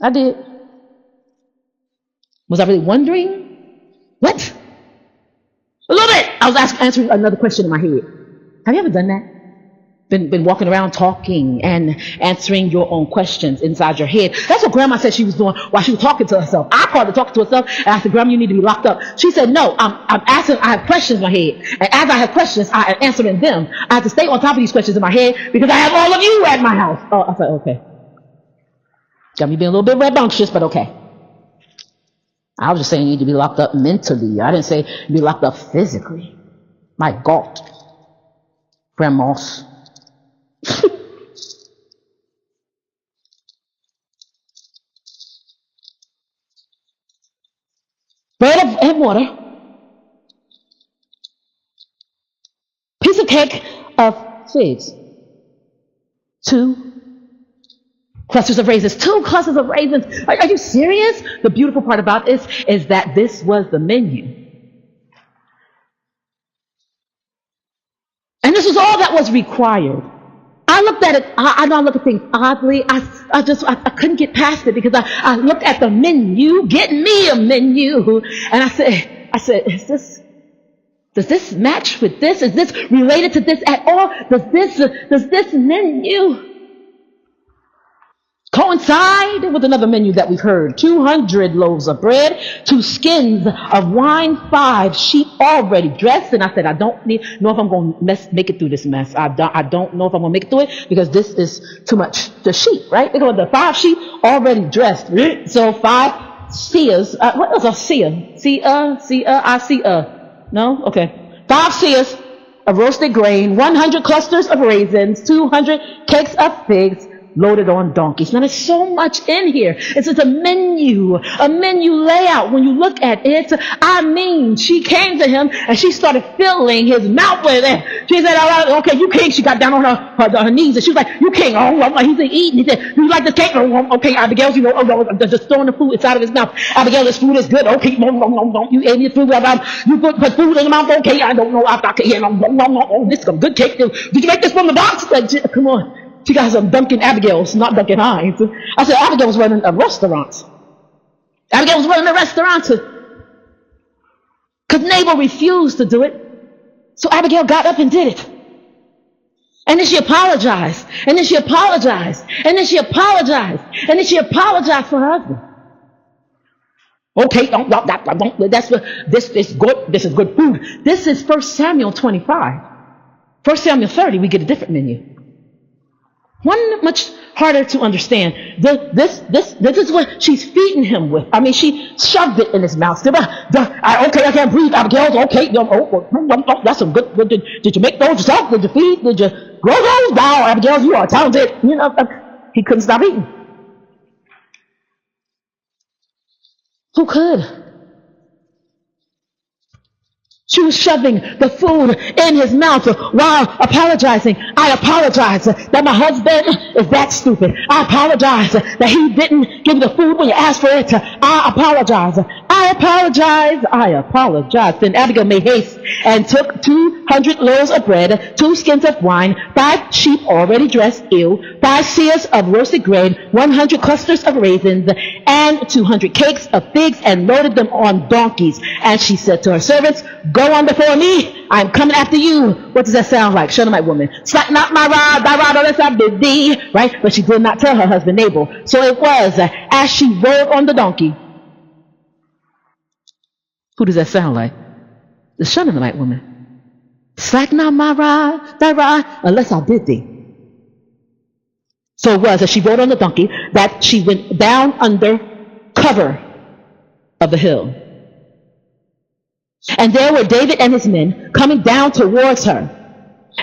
I did. Was I really wondering? What? A little bit. I was answering another question in my head. Have you ever done that? Been walking around talking and answering your own questions inside your head. That's what Grandma said she was doing while she was talking to herself. I called her talking to herself, and I said, Grandma, you need to be locked up. She said, no, I'm asking, I have questions in my head. And as I have questions, I am answering them. I have to stay on top of these questions in my head because I have all of you at my house. Oh, I said, okay. Got me being a little bit rambunctious, but okay. I was just saying you need to be locked up mentally. I didn't say be locked up physically. My God. Grandmas. Bread and water. Piece of cake of figs. 2 clusters of raisins. 2 clusters of raisins. Are you serious? The beautiful part about this is that this was the menu. And this was all that was required. I looked at it, I know I look at things oddly. I couldn't get past it because I looked at the menu, get me a menu. And I said, does this match with this? Is this related to this at all? Does this menu coincide with another menu that we've heard? 200 loaves of bread, 2 skins of wine, 5 sheep already dressed. And I said, I don't know if I'm going to make it through this mess. I don't know if I'm going to make it through it because this is too much. The sheep, right? They're going to 5 sheep already dressed. So 5 seahs. What is a seah? No? Okay. 5 seahs of roasted grain, 100 clusters of raisins, 200 cakes of figs, loaded on donkeys. Now there's so much in here. It's just a menu layout. When you look at it, I mean, she came to him and she started filling his mouth with it. She said, all right, okay, you king. She got down on her knees and she was like, you king. He's eating. He said, you like the cake? Okay, Abigail, just throwing the food inside of his mouth. Abigail, this food is good. Okay, no, you ate your food. You put food in your mouth. Okay, I don't know. This is a good cake. Did you make this from the box? Like, come on. She got some Duncan Abigail's, not Duncan Hines. I said, Abigail was running a restaurant. Abigail was running a restaurant because Nabal refused to do it. So Abigail got up and did it. And then she apologized. And then she apologized. And then she apologized. And then she apologized for her husband. Okay, this is good. This is good food. This is 1 Samuel 25. 1 Samuel 30, we get a different menu. One much harder to understand. This is what she's feeding him with. I mean, she shoved it in his mouth. Okay, I can't breathe. Abigail, okay, that's some good. Did you make those yourself? Did you feed? Did you grow those? Wow, Abigail, you are talented. He couldn't stop eating. Who could? She was shoving the food in his mouth while apologizing. I apologize that my husband is that stupid. I apologize that he didn't give you the food when you asked for it. I apologize. I apologize. Then Abigail made haste and took 200 loaves of bread, 2 skins of wine, 5 sheep already dressed, 5 seahs of roasted grain, 100 clusters of raisins, and 200 cakes of figs, and loaded them on donkeys. And she said to her servants, go on before me. I'm coming after you. What does that sound like? Shunammite woman. Slack not my rod, thy rod unless I bid thee. Right? But she did not tell her husband Nabal. So it was as she rode on the donkey. Who does that sound like? The Shunammite woman. Slack not my rod, thy rod, unless I bid thee. So it was as she rode on the donkey that she went down under cover of the hill. And there were David and his men coming down towards her.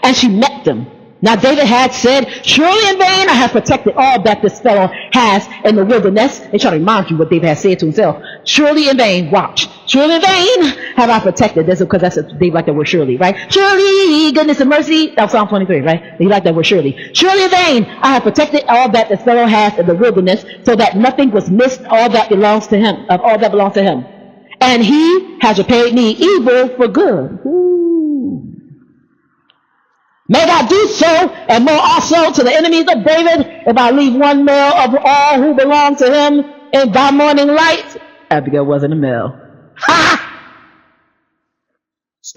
And she met them. Now David had said, surely in vain I have protected all that this fellow has in the wilderness. They try to remind you what David had said to himself. Surely in vain, watch. Surely in vain have I protected this, because that's David like that word surely, right? Surely, goodness and mercy. That's Psalm 23, right? He liked that word surely. Surely in vain I have protected all that this fellow has in the wilderness, so that nothing was missed, all that belongs to him, of all that belongs to him. And he has repaid me evil for good. Ooh. May God do so and more also to the enemies of David if I leave one male of all who belong to him in thy morning light. Abigail wasn't a male. Ha!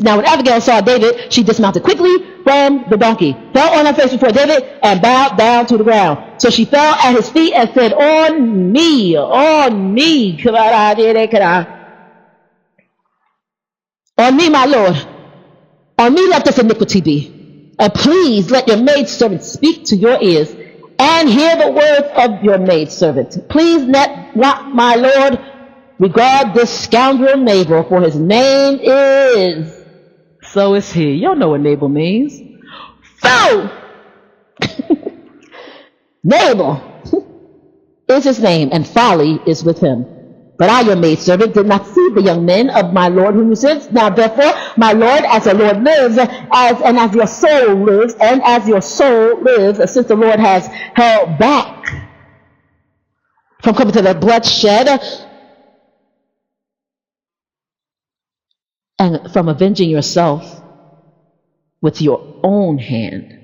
Now when Abigail saw David, she dismounted quickly from the donkey, fell on her face before David, and bowed down to the ground. So she fell at his feet and said, on me, on me, my Lord, on me let this iniquity be. And please let your maidservant speak to your ears, and hear the words of your maidservant. Please let not my Lord regard this scoundrel Nabal, for his name is, so is he. Y'all know what Nabal means. Fool! Nabal is his name, and folly is with him. But I, your maidservant, did not see the young men of my Lord whom you sent. Now therefore, my Lord, as the Lord lives, as your soul lives, and as your soul lives, since the Lord has held back from coming to the bloodshed, and from avenging yourself with your own hand.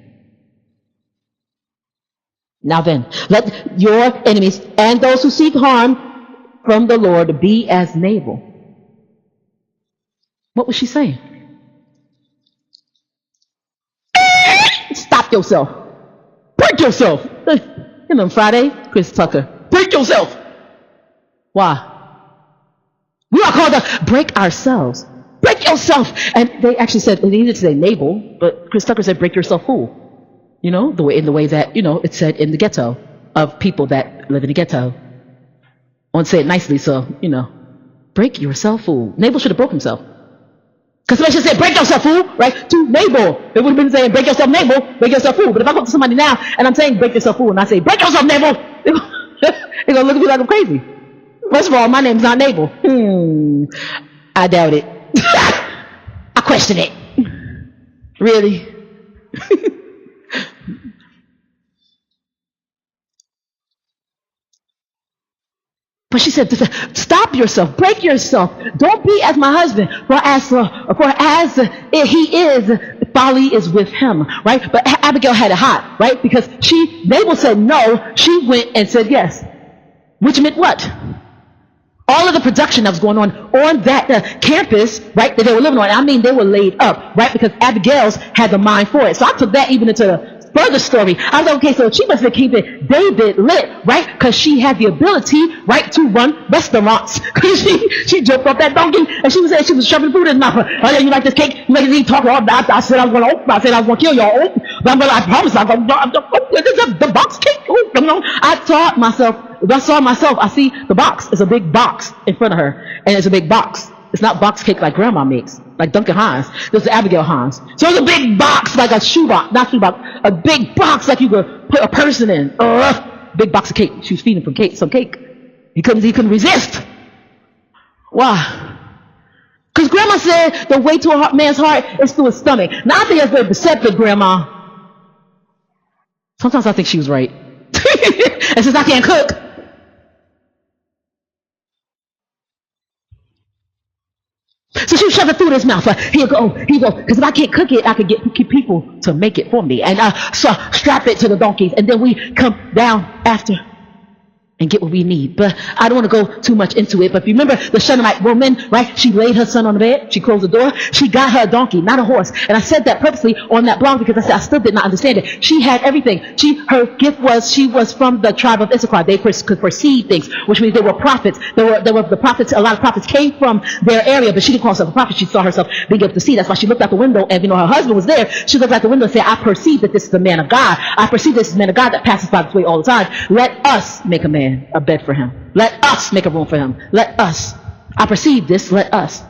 Now then, let your enemies and those who seek harm from the Lord be as Nabal. What was she saying? Stop yourself. Break yourself. Him on Friday, Chris Tucker. Break yourself. Why? We are called to break ourselves. Break yourself. And they actually said, they needed to say Nabal, but Chris Tucker said, break yourself fool. You know, in the way that, it's said in the ghetto of people that live in the ghetto. I want to say it nicely, so, break yourself fool. Nabal should have broke himself. Because somebody should say, break yourself fool, right? To Nabal. It would have been saying, break yourself Nabal, break yourself fool. But if I go to somebody now and I'm saying, break yourself fool, and I say, break yourself Nabal, they're going to look at me like I'm crazy. First of all, my name's not Nabal. I doubt it. I question it. Really? But she said, stop yourself, break yourself. Don't be as my husband, for as he is, folly is with him, right? But Abigail had it hot, right? Because Nabal said no, she went and said yes. Which meant what? All of the production that was going on that campus, right, that they were living on, I mean, they were laid up, right? Because Abigail's had the mind for it. So I took that even into the further story. I was like, okay, so she must have keeping David lit, right? Because she had the ability, right, to run restaurants. Because she jumped off that donkey and she was shoving food in his mouth. Oh yeah, you like this cake? You like this talk? I said I was going to kill y'all. But I promise I the box cake. I saw myself. I see the box. It's a big box in front of her, and it's a big box. It's not box cake like Grandma makes, like Duncan Hines. This is Abigail Hines. So it's a big box, like a shoebox, not shoebox, a big box like you could put a person in. Big box of cake. She was feeding from some cake. He couldn't resist. Why? Because Grandma said the way to a man's heart is through his stomach. Now I think that's very deceptive, Grandma. Sometimes I think she was right. And since I can't cook, so she was shoving food in his mouth. Here you go. Because if I can't cook it, I could get people to make it for me. And so strap it to the donkeys. And then we come down after and get what we need. But I don't want to go too much into it. But if you remember the Shunammite woman, right? She laid her son on the bed. She closed the door. She got her a donkey, not a horse. And I said that purposely on that blog because I still did not understand it. She had everything. Her gift was she was from the tribe of Issachar. They could perceive things, which means they were prophets. There were the prophets. A lot of prophets came from their area, but she didn't call herself a prophet. She saw herself being able to see. That's why she looked out the window, and her husband was there. She looked out the window and said, "I perceive that this is the man of God. I perceive this is the man of God that passes by this way all the time. Let us make a bed for him. Let us make a room for him. Let us. I perceive this. Let us."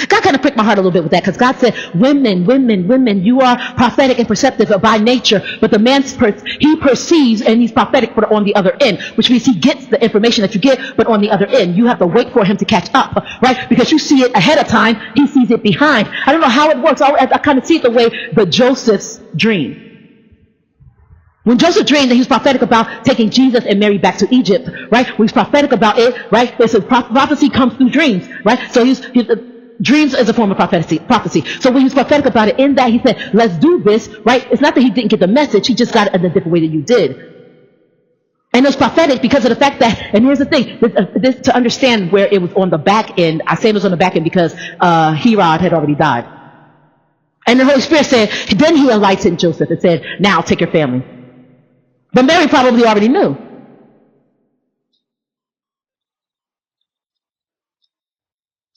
God kind of pricked my heart a little bit with that because God said, women, you are prophetic and perceptive by nature, but the man, he perceives and he's prophetic but on the other end, which means he gets the information that you get, but on the other end. You have to wait for him to catch up, right? Because you see it ahead of time, he sees it behind. I don't know how it works. I kind of see it the way the Joseph's dream. When Joseph dreamed that he was prophetic about taking Jesus and Mary back to Egypt, right? When he's prophetic about it, right? There's a prophecy comes through dreams, right? So dreams is a form of prophecy. So when he was prophetic about it, in that he said, let's do this, right? It's not that he didn't get the message, he just got it in a different way that you did. And it was prophetic because of the fact that, and here's the thing, this to understand where it was on the back end. I say it was on the back end because Herod had already died. And the Holy Spirit said, then he enlightened Joseph and said, now take your family. But Mary probably already knew.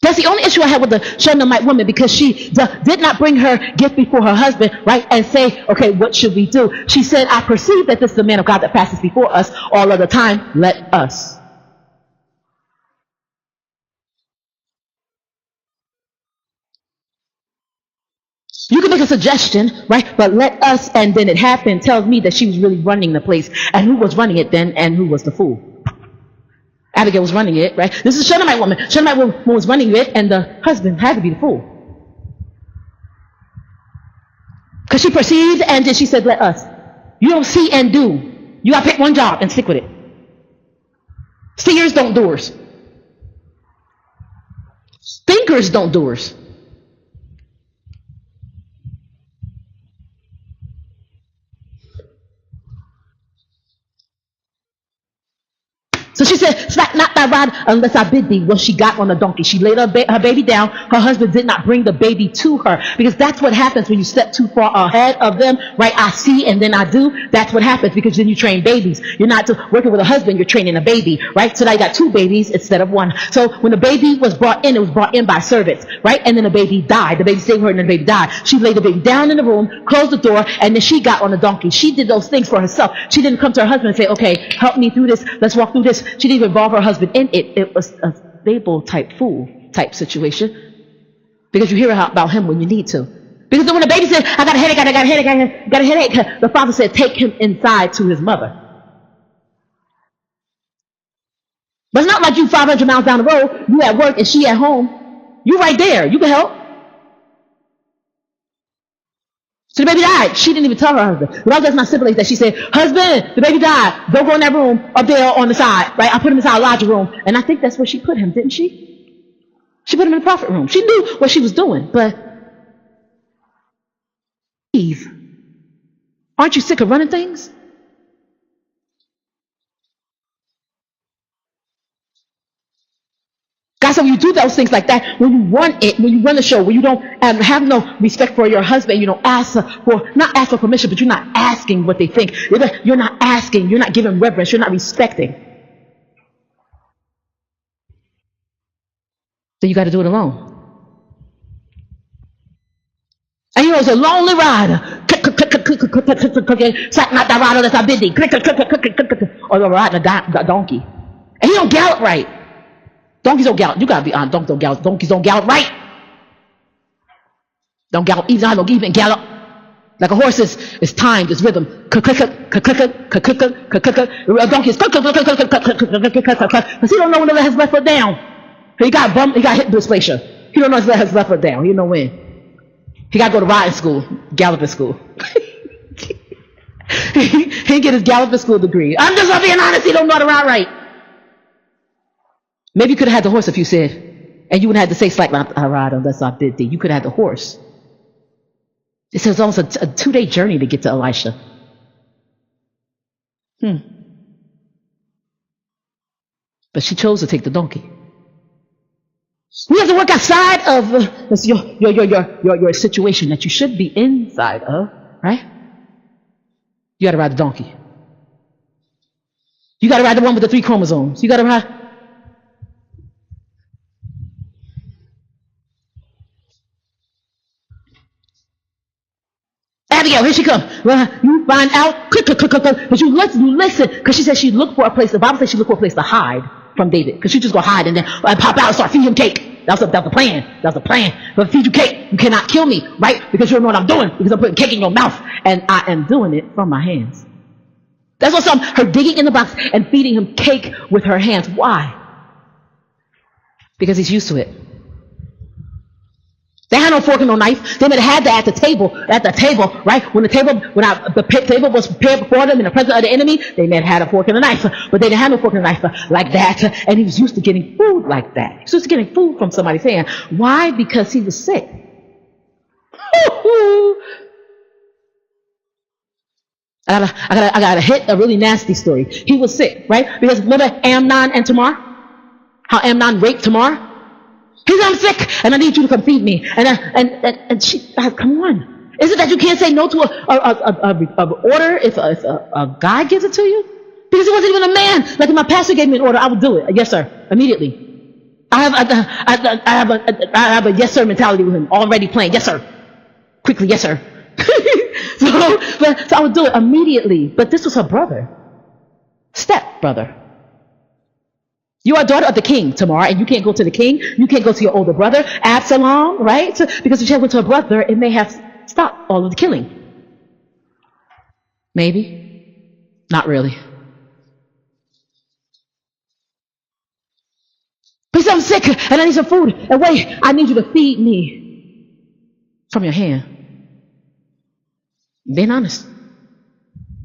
That's the only issue I had with the Shunammite woman, because she did not bring her gift before her husband, right, and say, okay, what should we do? She said, I perceive that this is the man of God that passes before us all of the time. Let us. You can make a suggestion, right? But let us, and then it happened, tells me that she was really running the place. And who was running it then, and who was the fool? Abigail was running it, right? This is a Shunammite woman. Shunammite woman was running it, and the husband had to be the fool. Because she perceived, and then she said, let us. You don't see and do. You got to pick one job and stick with it. Seers don't doers. Thinkers don't doers. So she said, slap not thy rod unless I bid thee. Well, she got on a donkey. She laid her baby down. Her husband did not bring the baby to her, because that's what happens when you step too far ahead of them, right? I see and then I do. That's what happens, because then you train babies. You're not working with a husband, you're training a baby, right? So now you got two babies instead of one. So when the baby was brought in, it was brought in by servants, right? And then the baby died. The baby stayed with her and then the baby died. She laid the baby down in the room, closed the door, and then she got on the donkey. She did those things for herself. She didn't come to her husband and say, okay, help me through this. Let's walk through this. She didn't even involve her husband in it. It was a Babel type fool type situation, because you hear about him when you need to. Because when the baby said, I got a headache, I got a headache, I got a headache, the father said, take him inside to his mother. But it's not like you 500 miles down the road, you at work and she at home. You right there. You can help. So the baby died. She didn't even tell her husband. But I was not stipulate that. She said, husband, the baby died. Don't go in that room up there on the side, right? I put him inside Elijah's room. And I think that's where she put him, didn't she? She put him in the prophet room. She knew what she was doing. But Eve, aren't you sick of running things? God said when you do those things like that, when you run it, when you run the show, when you don't have no respect for your husband, you don't not ask for permission, but you're not asking what they think. You're not asking, you're not giving reverence, you're not respecting. Then you got to do it alone. And it's a lonely rider. Slap not that rider unless I bid thee. Or you're riding a donkey. And he don't gallop right. Donkeys don't gallop. You gotta be honest. Donkeys don't gallop. Donkeys don't gallop right. Don't gallop. Even gallop. Like a horse is timed, it's rhythm. A donkey is because he don't know when to let his left foot down. He got hip dysplasia. He don't know when to let his left foot down. You know when. He got to go to riding school, galloping school. He get his galloping school degree. I'm just being honest. He don't know how to ride right. Maybe you could have had the horse if you said, and you wouldn't have had to say, slack not I ride unless I bid thee. You could have had the horse. It says almost a 2-day journey to get to Elisha. But she chose to take the donkey. We have to work outside of your situation that you should be inside of, right? You got to ride the donkey. You got to ride the one with the 3 chromosomes. You got to ride. Abigail, here she comes. Well, you find out, but you listen, because she said she looked for a place. The Bible says she looked for a place to hide from David, because she just go hide and then pop out and start feeding him cake. That was the plan. That was the plan. But feed you cake, you cannot kill me, right? Because you don't know what I'm doing. Because I'm putting cake in your mouth, and I am doing it from my hands. That's what's her digging in the box and feeding him cake with her hands. Why? Because he's used to it. They had no fork and no knife. They would have had that at the table, right? When the table was prepared before them in the presence of the enemy, they may have had a fork and a knife, but they didn't have no fork and a knife like that. And he was used to getting food like that. He was used to getting food from somebody's hand. Why? Because he was sick. I gotta hit a really nasty story. He was sick, right? Because remember Amnon and Tamar? How Amnon raped Tamar? He said, I'm sick, and I need you to come feed me. And she, come on. Is it that you can't say no to a order if a guy gives it to you? Because he wasn't even a man. Like if my pastor gave me an order, I would do it. Yes, sir. Immediately. I have a yes, sir mentality with him already playing. Yes, sir. Quickly, yes, sir. So I would do it immediately. But this was her brother. Step brother. You are a daughter of the king, Tamar, and you can't go to the king. You can't go to your older brother, Absalom, right? Because if she went to her brother, it may have stopped all of the killing. Maybe. Not really. But he said, I'm sick, and I need some food. And wait, I need you to feed me from your hand. Being honest.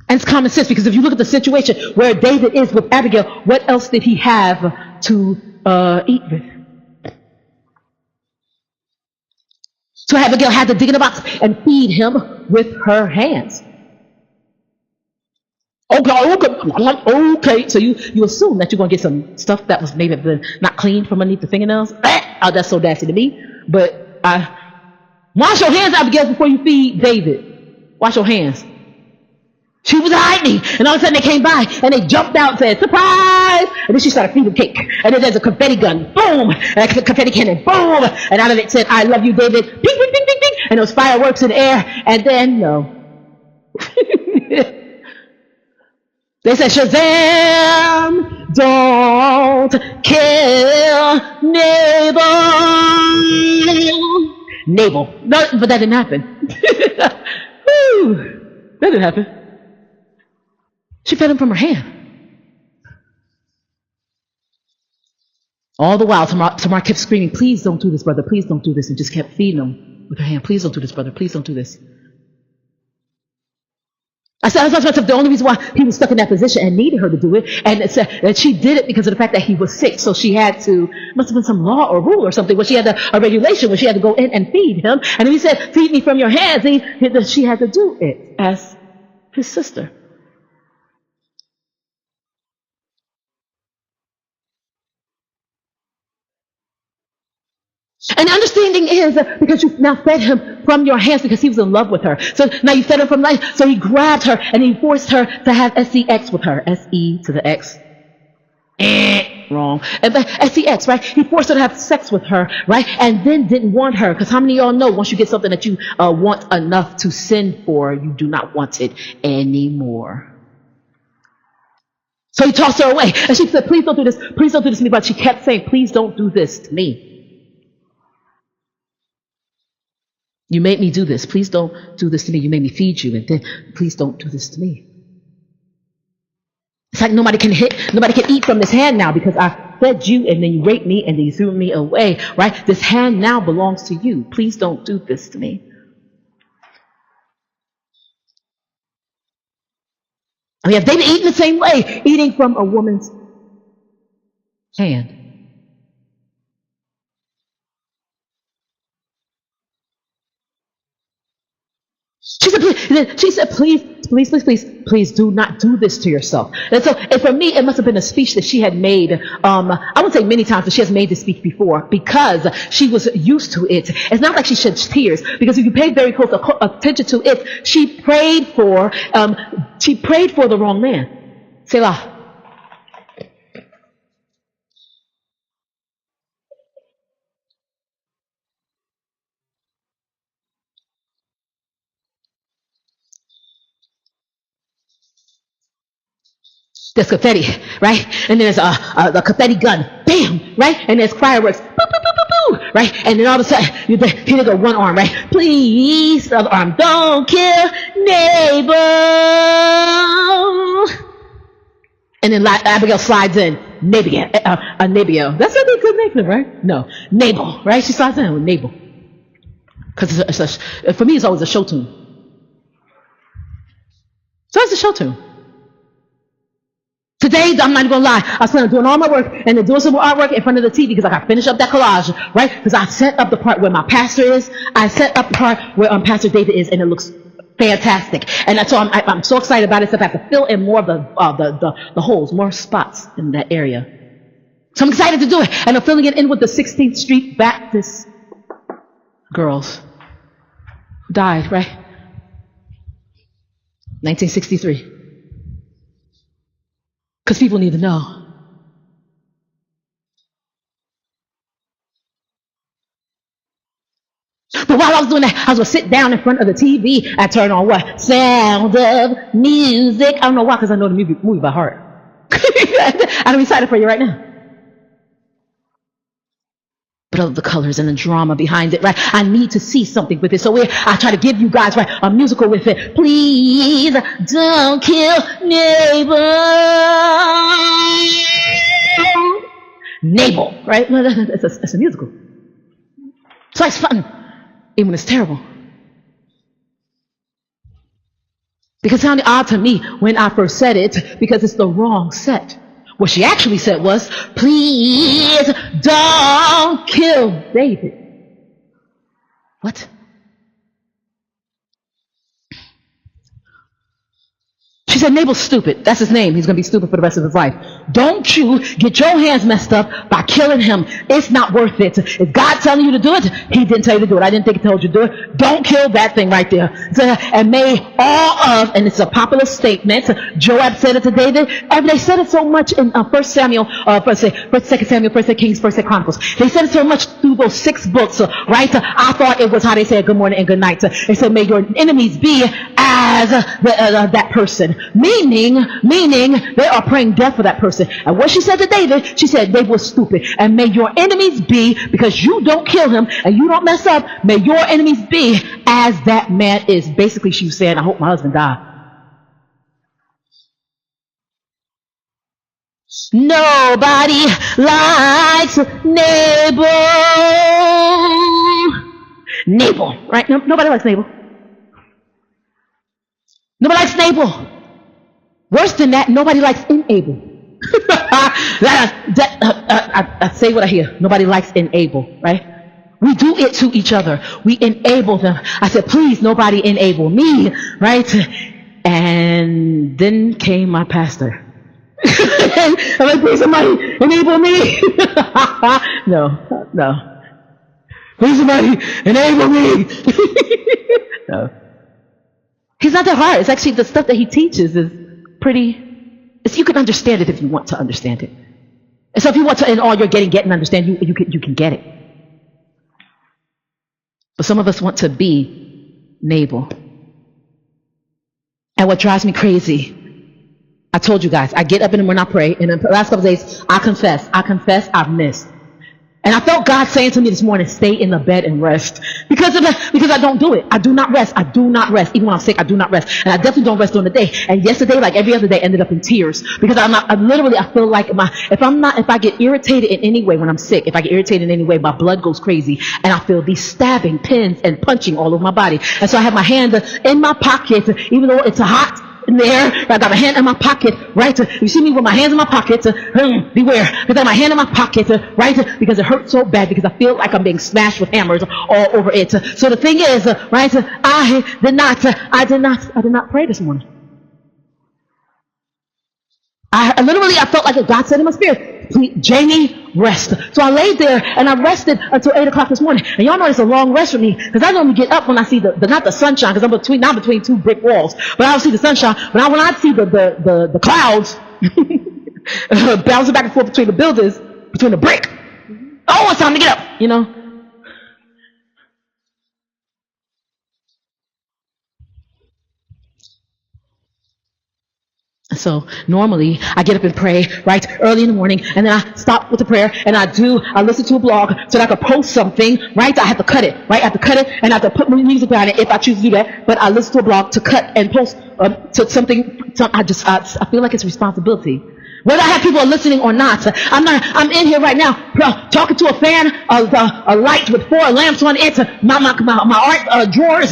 And it's common sense, because if you look at the situation where David is with Abigail, what else did he have to eat with? So Abigail had to dig in a box and feed him with her hands. Okay. So you assume that you're going to get some stuff that was maybe not clean from underneath the fingernails. Oh, that's so nasty to me. But wash your hands, Abigail, before you feed David. Wash your hands. She was hiding, and all of a sudden they came by, and they jumped out and said, surprise! And then she started feeding cake. And then there's a confetti gun, boom! And a confetti cannon, boom! And out of it said, I love you, David, ping, ping, ping, ping, ping! And those fireworks in the air, and then, no. They said, Shazam! Don't kill Nabal. No, but that didn't happen. That didn't happen. She fed him from her hand. All the while, Tamar kept screaming, please don't do this, brother. Please don't do this. And just kept feeding him with her hand. Please don't do this, brother. Please don't do this. I said the only reason why he was stuck in that position and needed her to do it, and it said that she did it because of the fact that he was sick. So she had to, must have been some law or rule or something, where she had a regulation where she had to go in and feed him. And then he said, feed me from your hands. She had to do it as his sister. And the understanding is because you now fed him from your hands because he was in love with her. So now you fed him from life. So he grabbed her and he forced her to have sex with her. S-E to the X. Wrong. S-E-X, right? He forced her to have sex with her, right? And then didn't want her. Because how many of y'all know once you get something that you want enough to sin for, you do not want it anymore. So he tossed her away. And she said, please don't do this. Please don't do this to me. But she kept saying, please don't do this to me. You made me do this. Please don't do this to me. You made me feed you. And then please don't do this to me. It's like nobody can eat from this hand now because I fed you and then you raped me and then you threw me away, right? This hand now belongs to you. Please don't do this to me. I mean, have they been eating the same way? Eating from a woman's hand. She said, please do not do this to yourself. And for me, it must have been a speech that she had made, I wouldn't say many times, but she has made this speech before because she was used to it. It's not like she shed tears, because if you pay very close attention to it, she prayed for the wrong man. Selah. There's confetti, right? And there's a confetti gun, bam, right? And there's fireworks, boo, boo, boo, boo, boo, right? And then all of a sudden, here they go, one arm, right? Please, other arm, don't kill Nabal. And then Abigail slides in, Nabal. That's not a good name for him, right? No, Nabal, right? She slides in with Nabal. Because for me, it's always a show tune. So it's a show tune. Today, I'm not even gonna lie, I was planning on doing all my work and then doing some more artwork in front of the TV because I got to finish up that collage, right? Because I set up the part where my pastor is. I set up the part where Pastor David is, and it looks fantastic. And so I'm so excited about it, so I have to fill in more of the holes, more spots in that area. So I'm excited to do it. And I'm filling it in with the 16th Street Baptist girls who died, right? 1963. Because people need to know. But while I was doing that, I was going to sit down in front of the TV and turn on what? Sound of Music. I don't know why, because I know the movie by heart. I'm excited for you right now. But of the colors and the drama behind it, right? I need to see something with it. So I try to give you guys, right, a musical with it. Please don't kill Nabal, right? It's a musical. So it's fun, even when it's terrible. Because it sounded odd to me when I first said it, because it's the wrong set. What she actually said was, please don't kill David. What? She said, Nabal's stupid. That's his name. He's going to be stupid for the rest of his life. Don't you get your hands messed up by killing him. It's not worth it. If God telling you to do it, he didn't tell you to do it. I didn't think he told you to do it. Don't kill that thing right there. And may all of, and it's a popular statement, Joab said it to David, and they said it so much in 1 Samuel, 2 Samuel, 1 Kings, 1 Chronicles. They said it so much through those 6 books, right? I thought it was how they said good morning and good night. They said, may your enemies be as that person. Meaning they are praying death for that person. And what she said to David, she said, David was stupid. And may your enemies be, because you don't kill him and you don't mess up, may your enemies be as that man is. Basically, she was saying, I hope my husband died. Nobody likes Nabal, right? Nobody likes Nabal. Nobody likes Nabal. Worse than that, nobody likes Enable. I say what I hear. Nobody likes Enable, right? We do it to each other. We enable them. I said, please, nobody enable me, right? And then came my pastor. I'm like, please, somebody enable me. No. Please, somebody enable me. No. He's not that hard. It's actually the stuff that he teaches is pretty, you can understand it if you want to understand it. And so if you want to, in all you're getting and understand, you can get it. But some of us want to be Nabal. And what drives me crazy, I told you guys, I get up in the morning, I pray, and in the last couple of days, I confess I've missed. And I felt God saying to me this morning, stay in the bed and rest. Because I don't do it. I do not rest. Even when I'm sick, I do not rest. And I definitely don't rest during the day. And yesterday, like every other day, ended up in tears. Because I feel like if I get irritated in any way when I'm sick, if I get irritated in any way, my blood goes crazy. And I feel these stabbing pins and punching all over my body. And so I have my hand in my pocket, even though it's hot in there, I got my hand in my pocket, right? You see me with my hands in my pocket, beware, because I have my hand in my pocket, right? Because it hurts so bad, because I feel like I'm being smashed with hammers all over it. So the thing is, right? I did not pray this morning. I felt like God said in my spirit, Jamie, rest. So I laid there and I rested until 8 o'clock this morning. And y'all know it's a long rest for me, because I normally get up when I see not the sunshine, because I'm not between 2 brick walls, but I don't see the sunshine. But when I see the clouds bouncing back and forth between the buildings, between the brick, oh, it's time to get up, you know. So normally I get up and pray, right, early in the morning, and then I stop with the prayer, and I listen to a blog so that I can post something, right? I have to cut it, right? I have to cut it, and I have to put music behind it if I choose to do that. But I listen to a blog to cut and post to something. I feel like it's responsibility. Whether I have people listening or not. I'm in here right now talking to a fan of a light with 4 lamps on it, my art drawers,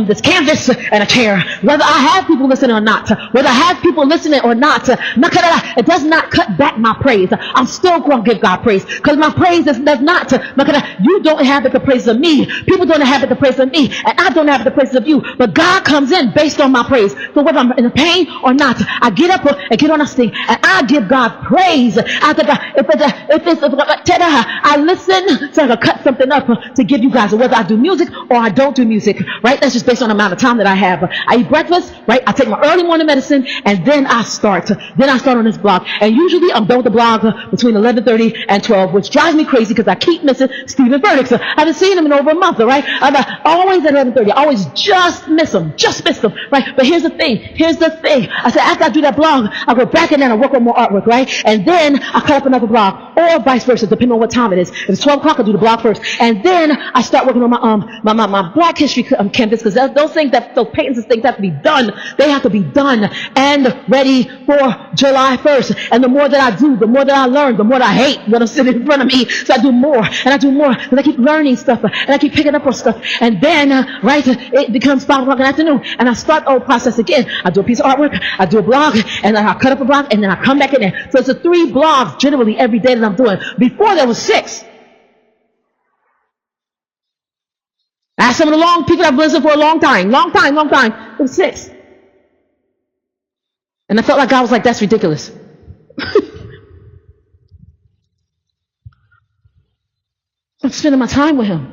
this canvas, and a chair. Whether I have people listening or not. Whether I have people listening or not. It does not cut back my praise. I'm still going to give God praise. Because my praise does not. You don't inhabit the praise of me. People don't inhabit the praise of me. And I don't inhabit the praise of you. But God comes in based on my praise. So whether I'm in pain or not, I get up and get on a sting. And I give God praise. I listen so I can cut something up to give you guys, whether I do music or I don't do music, right? That's just based on the amount of time that I have. I eat breakfast, right? I take my early morning medicine, and then I start. Then I start on this blog. And usually I'm done with the blog between 11:30 and 12, which drives me crazy because I keep missing Stephen Verdicts. I haven't seen him in over a month, all right? I'm always at 11:30. I always just miss him, right? But here's the thing. I said, after I do that blog, I go back and then I work on more artwork, right? And then I cut up another blog, or vice versa, depending on what time it is. If it's 12 o'clock, I do the blog first. And then I start working on my Black History canvas, because those paintings and things have to be done. They have to be done and ready for July 1st. And the more that I do, the more that I learn, the more that I hate what I'm sitting in front of me. So I do more, and I do more, because I keep learning stuff, and I keep picking up on stuff. And then, it becomes 5 o'clock in the afternoon, and I start the whole process again. I do a piece of artwork, I do a blog, and then I cut up a blog, and then I come back in there. So it's 3 blogs generally every day that I'm doing. Before there was 6. I asked some of the people that have listened for a long time. It was 6. And I felt like God was like, that's ridiculous. I'm spending my time with him.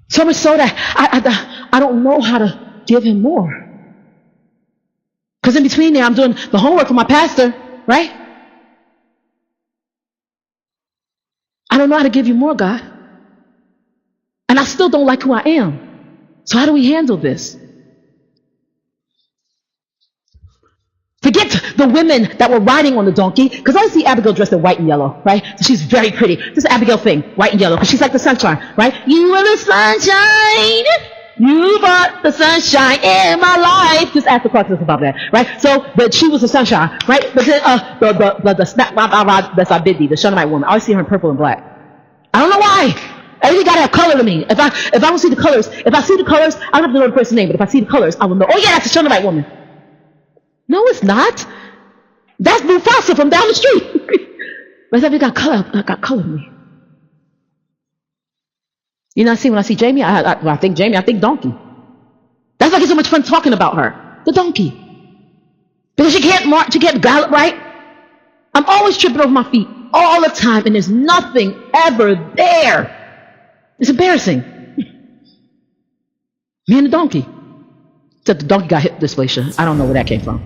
So much so that I don't know how to give him more. Because in between there, I'm doing the homework for my pastor, right? I don't know how to give you more, God. And I still don't like who I am. So how do we handle this? Forget the women that were riding on the donkey, because I see Abigail dressed in white and yellow, right? So she's very pretty. This is Abigail thing, white and yellow, because she's like the sunshine, right? You are the sunshine. You brought the sunshine in my life. Just ask the Clarksons about that, right? So, but she was the sunshine, right? But then, the snap, that's Abidi, the Shunammite woman. I always see her in purple and black. I don't know why. Everything gotta have color to me. If I don't see the colors, I don't have to know the person's name, but if I see the colors, I will know, oh yeah, that's a Shunammite woman. No, it's not. That's Mufasa from down the street. But everything got color to me. You know, when I see Jamie, I think Jamie, I think donkey. That's why I get so much fun talking about her. The donkey. Because she can't march, she can't gallop right. I'm always tripping over my feet all the time, and there's nothing ever there. It's embarrassing. Me and the donkey. Except the donkey got hip dysplasia. I don't know where that came from.